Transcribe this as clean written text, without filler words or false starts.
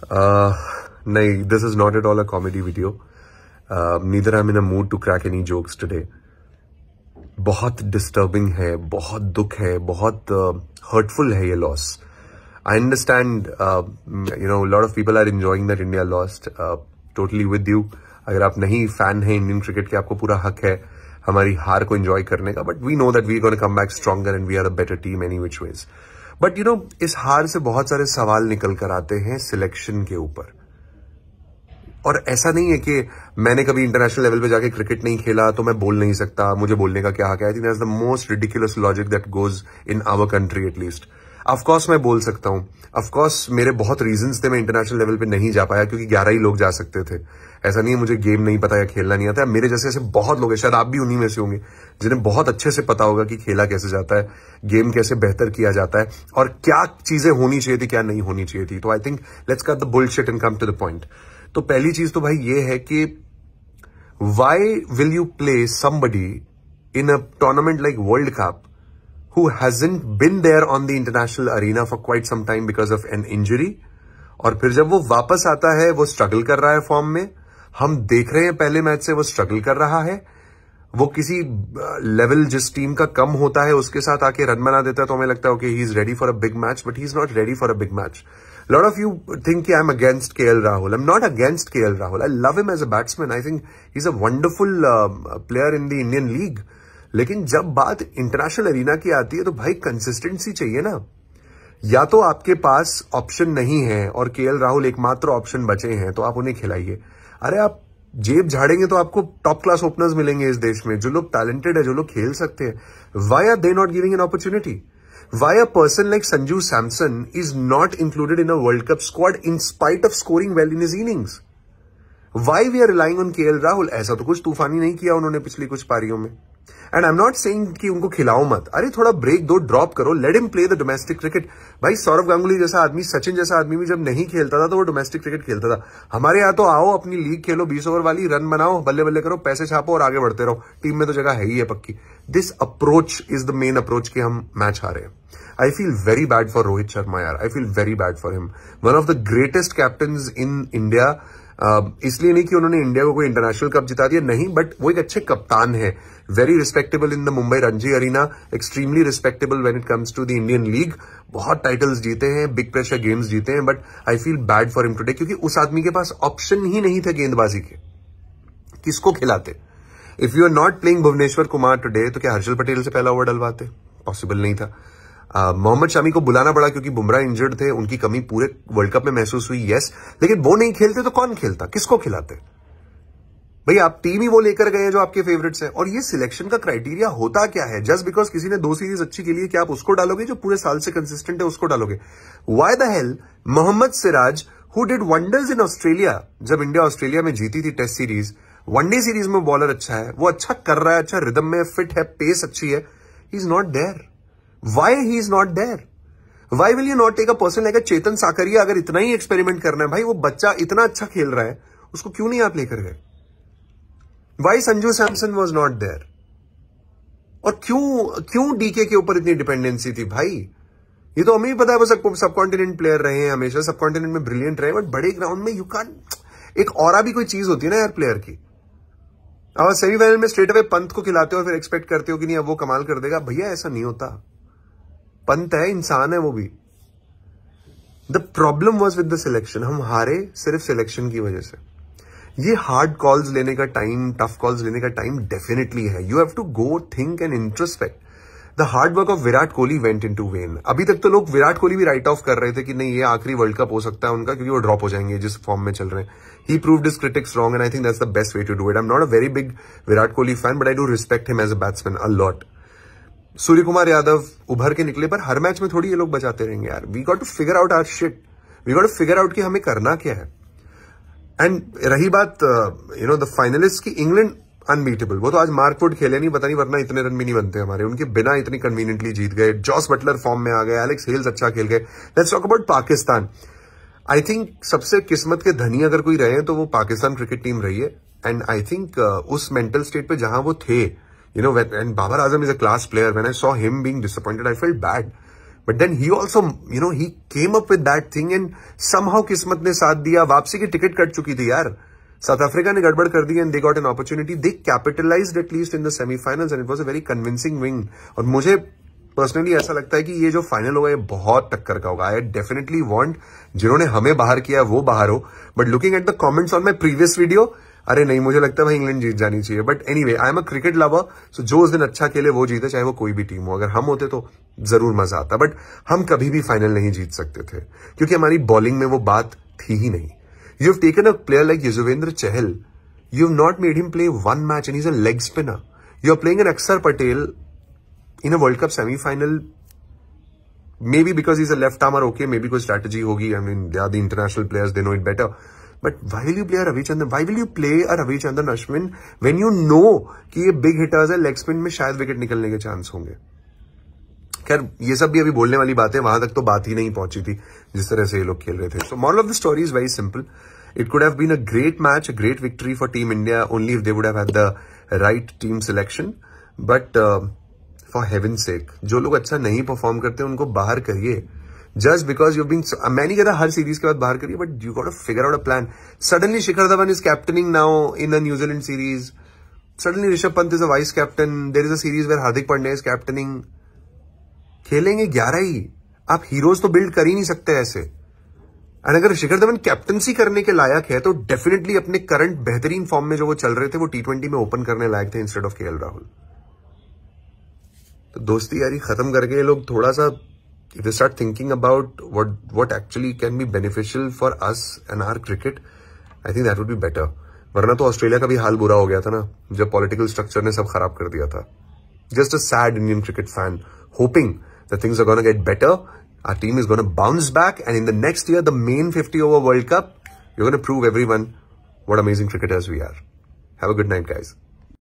नहीं, this is not at all a comedy video. Neither I'm in a mood to crack any jokes today. बहुत disturbing है, बहुत दुख है, बहुत hurtful है ये loss. I understand, a lot of people are enjoying that India lost. Totally with you. अगर आप नहीं fan हैं इंडियन क्रिकेट के, आपको पूरा हक है हमारी हार को enjoy करने का. But we know that we're going to come back stronger and we are a better team any which ways. But इस हार से बहुत सारे सवाल निकल कर आते हैं सिलेक्शन के ऊपर. और ऐसा नहीं है कि मैंने कभी इंटरनेशनल लेवल पे जाके क्रिकेट नहीं खेला तो मैं बोल नहीं सकता, मुझे बोलने का क्या हक है. I think that's the most ridiculous logic that goes in our country at least. Of course मैं बोल सकता हूं, ऑफकोर्स मेरे बहुत रीजंस थे मैं इंटरनेशनल लेवल पे नहीं जा पाया, क्योंकि 11 ही लोग जा सकते थे. ऐसा नहीं है मुझे गेम नहीं पता या खेलना नहीं आता. मेरे जैसे ऐसे बहुत लोग हैं, शायद आप भी उन्हीं में से होंगे, जिन्हें बहुत अच्छे से पता होगा कि खेला कैसे जाता है, गेम कैसे बेहतर किया जाता है और क्या चीजें होनी चाहिए थी, क्या नहीं होनी चाहिए थी. तो I think let's cut the bullshit and come to the point. तो पहली चीज तो भाई ये है कि why will you play somebody in a tournament like world cup who hasn't been there on the international arena for quite some time because of an injury, और फिर जब वो वापस आता है वो स्ट्रगल कर रहा है फॉर्म में. हम देख रहे हैं पहले मैच से वो स्ट्रगल कर रहा है. वो किसी लेवल जिस टीम का कम होता है उसके साथ आके रन बना देता है, तो हमें लगता है okay he is ready for a big match, but he is not ready for a big match. Lot of you think I am against KL Rahul. I am not against KL Rahul. I love him as a batsman. I think he is a wonderful player in the Indian league. लेकिन जब बात international arena की आती है तो भाई consistency चाहिए ना. या तो आपके पास ऑप्शन नहीं है और केएल राहुल एकमात्र ऑप्शन बचे हैं, तो आप उन्हें खिलाइए. अरे आप जेब झाड़ेंगे तो आपको टॉप क्लास ओपनर्स मिलेंगे इस देश में, जो लोग टैलेंटेड है, जो लोग खेल सकते हैं. Why are they not giving an opportunity? Why a person like Sanju Samson is not included in a world cup squad in spite of scoring well in his innings? Why we are relying on KL Rahul? ऐसा तो कुछ तूफानी नहीं किया उन्होंने पिछली कुछ पारियों में. And I am not saying कि उनको खिलाओ मत. अरे थोड़ा ब्रेक दो, ड्रॉप करो, let him play the domestic cricket. भाई सौरव गांगुली जैसा आदमी, सचिन जैसा आदमी भी जब नहीं खेलता था तो वो डोमेस्टिक क्रिकेट खेलता था. हमारे यहाँ तो आओ अपनी लीग खेलो, 20 ओवर वाली, रन बनाओ, बल्ले बल्ले करो, पैसे छापो और आगे बढ़ते रहो. टीम में तो जगह है ही है पक्की. This approach is the main approach कि हम मैच हारे हैं. I feel very bad for Rohit Sharma यार. I feel very bad for him. One of the greatest captains in India. इसलिए नहीं कि उन्होंने इंडिया को कोई इंटरनेशनल कप जिता दिया, नहीं, बट वो एक अच्छे कप्तान है. Very respectable in the Mumbai Ranji arena, extremely respectable when it comes to the Indian league. बहुत टाइटल्स जीते हैं, बिग प्रेशर गेम्स जीते हैं, but I feel bad for him today, क्योंकि उस आदमी के पास ऑप्शन ही नहीं थे गेंदबाजी के. किसको खिलाते? If you are not playing Bhuvneshwar Kumar today, तो क्या हर्षल पटेल से पहला ओवर डलवाते? पॉसिबल नहीं था. मोहम्मद शमी को बुलाना पड़ा क्योंकि बुमराह इंजर्ड थे, उनकी कमी पूरे वर्ल्ड कप में महसूस हुई, यस, लेकिन वो नहीं खेलते तो कौन खेलता? किसको खिलाते? भाई आप टीम ही वो लेकर गए जो आपके फेवरेट्स हैं. और ये सिलेक्शन का क्राइटेरिया होता क्या है? जस्ट बिकॉज किसी ने 2 सीरीज अच्छी खेली है, क्या आप उसको डालोगे? जो पूरे साल से कंसिस्टेंट है उसको डालोगे? Why the hell Mohammed Siraj, who did wonders in Australia, जब इंडिया ऑस्ट्रेलिया में जीती थी टेस्ट सीरीज, वनडे सीरीज में बॉलर अच्छा है, वो अच्छा कर रहा है, अच्छा रिदम में फिट है, पेस अच्छी है, he is not there. Why he is not there? Why will you not take a person like a चेतन साकरिया? अगर इतना ही एक्सपेरिमेंट करना है, भाई वो बच्चा इतना अच्छा खेल रहा है, उसको क्यों नहीं आप लेकर गए? Why Sanju Samson was not there? और क्यों डीके के ऊपर इतनी डिपेंडेंसी थी भाई? ये तो हमें ही पता है, वो सब कॉन्टिनेंट प्लेयर रहे हैं, हमेशा सब कॉन्टिनेंट में ब्रिलियंट रहे, बट बड़े ग्राउंड में यू कांट. एक और भी कोई चीज होती है ना यार प्लेयर की. और सेमीफाइनल में स्ट्रेट अवे पंत को खिलाते हो, फिर एक्सपेक्ट करते हो कि नहीं अब वो कमाल कर देगा. भैया ऐसा नहीं होता. पंत है, इंसान है वो भी. The problem was with the selection. हम हारे सिर्फ सिलेक्शन की वजह से. ये हार्ड कॉल्स लेने का टाइम, टफ कॉल्स लेने का टाइम डेफिनेटली है. You have to go think and introspect. The hard work of Virat Kohli went into vain. अभी तक तो लोग विराट कोहली भी राइट ऑफ कर रहे थे कि नहीं ये आखिरी वर्ल्ड कप हो सकता है उनका, क्योंकि वो ड्रॉप हो जाएंगे जिस फॉर्म में चल रहे हैं. He proved his critics wrong and I think that's the best way to do it. I am not a very big Virat Kohli fan, but I do respect him as a batsman a lot. Suryakumar Yadav उभर के निकले, पर हर match में थोड़ी ये लोग बचाते रहेंगे यार. We got to figure out our shit. We got to figure out कि हमें करना क्या है. एंड रही बात द फाइनलिस्ट की, इंग्लैंड अनबीटेबल. वो तो आज मार्कवुड खेले नहीं, पता नहीं, वरना इतने रन भी नहीं बनते हमारे. उनके बिना इतनी कन्वीनियंटली जीत गए. जॉस बटलर फॉर्म में आ गए, एलेक्स हेल्स अच्छा खेल गए. Let's talk about Pakistan. I think सबसे किस्मत के धनी अगर कोई रहे तो वो पाकिस्तान क्रिकेट टीम रही है. एंड आई थिंक उस मेंटल स्टेट पे जहां वो थे, and Babar Azam is a class player. When I saw him being disappointed, I felt bad. But then he also he came up with that thing and somehow किस्मत ने साथ दिया. वापसी की टिकट कट चुकी थी यार. साउथ अफ्रीका ने गड़बड़ कर दी and they got an opportunity. They capitalized at least in the semifinals and it was a very convincing win. और मुझे पर्सनली ऐसा लगता है कि ये जो फाइनल होगा ये बहुत टक्कर का होगा. आई डेफिनेटली वांट जिन्होंने हमें बाहर किया वो बाहर हो. But looking at the comments on my previous video, अरे नहीं, मुझे लगता है भाई इंग्लैंड जीत जानी चाहिए. But anyway, I am a cricket lover, so जो उस दिन अच्छा खेले वो जीते, चाहे वो कोई भी टीम हो. अगर हम होते तो जरूर मजा आता. बट हम कभी भी फाइनल नहीं जीत सकते थे क्योंकि हमारी बॉलिंग में वो बात थी ही नहीं. You have taken a player like Yuzvendra Chahal, you have not made him play one match and he is a leg spinner. You are playing an Axar Patel in a world cup semifinal. Maybe because he's a left armer, okay, maybe कोई strategy होगी. I mean, they are the international players, they know it better. But why will you play a Ravichandran? Why will you play a Ravichandran Ashwin when you know कि ये big hitters है, leg spin में शायद wicket निकलने के chance होंगे. खैर, ये सब भी अभी बोलने वाली बातें, वहां तक तो बात ही नहीं पहुंची थी जिस तरह से ये लोग खेल रहे थे. So moral of the story is very simple. It could have been a great match, a great victory for Team India only if they would have had the right team selection. But for heaven सेक, जो लोग अच्छा नहीं perform करते उनको बाहर करिए. Just because you being, मैं नहीं कहता हर सीरीज के बाद बाहर करिए, but you got to figure out a plan. Suddenly Shikhar Dhawan is captaining now in the New Zealand series. Suddenly Rishabh Pant is a vice captain. There is a series where Hardik Pandya is captaining. खेलेंगे 11 ही. आप heroes तो बिल्ड कर ही नहीं सकते ऐसे. एंड अगर Shikhar Dhawan captaincy करने के लायक है तो डेफिनेटली अपने करंट बेहतरीन फॉर्म में जो वो चल रहे थे वो T20 में ओपन करने लायक थे इंस्टेड ऑफ KL राहुल. तो दोस्ती यारी खत्म करके ये लोग थोड़ा सा if they start thinking about what actually can be beneficial for us and our cricket, I think that would be better. वरना तो ऑस्ट्रेलिया का भी हाल बुरा हो गया था ना, जब पॉलिटिकल स्ट्रक्चर ने सब खराब कर दिया था. Just a sad Indian cricket fan hoping that things are going to get better. Our team is going to bounce back and in the next year, the main 50 over World Cup, we're going to prove everyone what amazing cricketers we are. Have a good night, guys.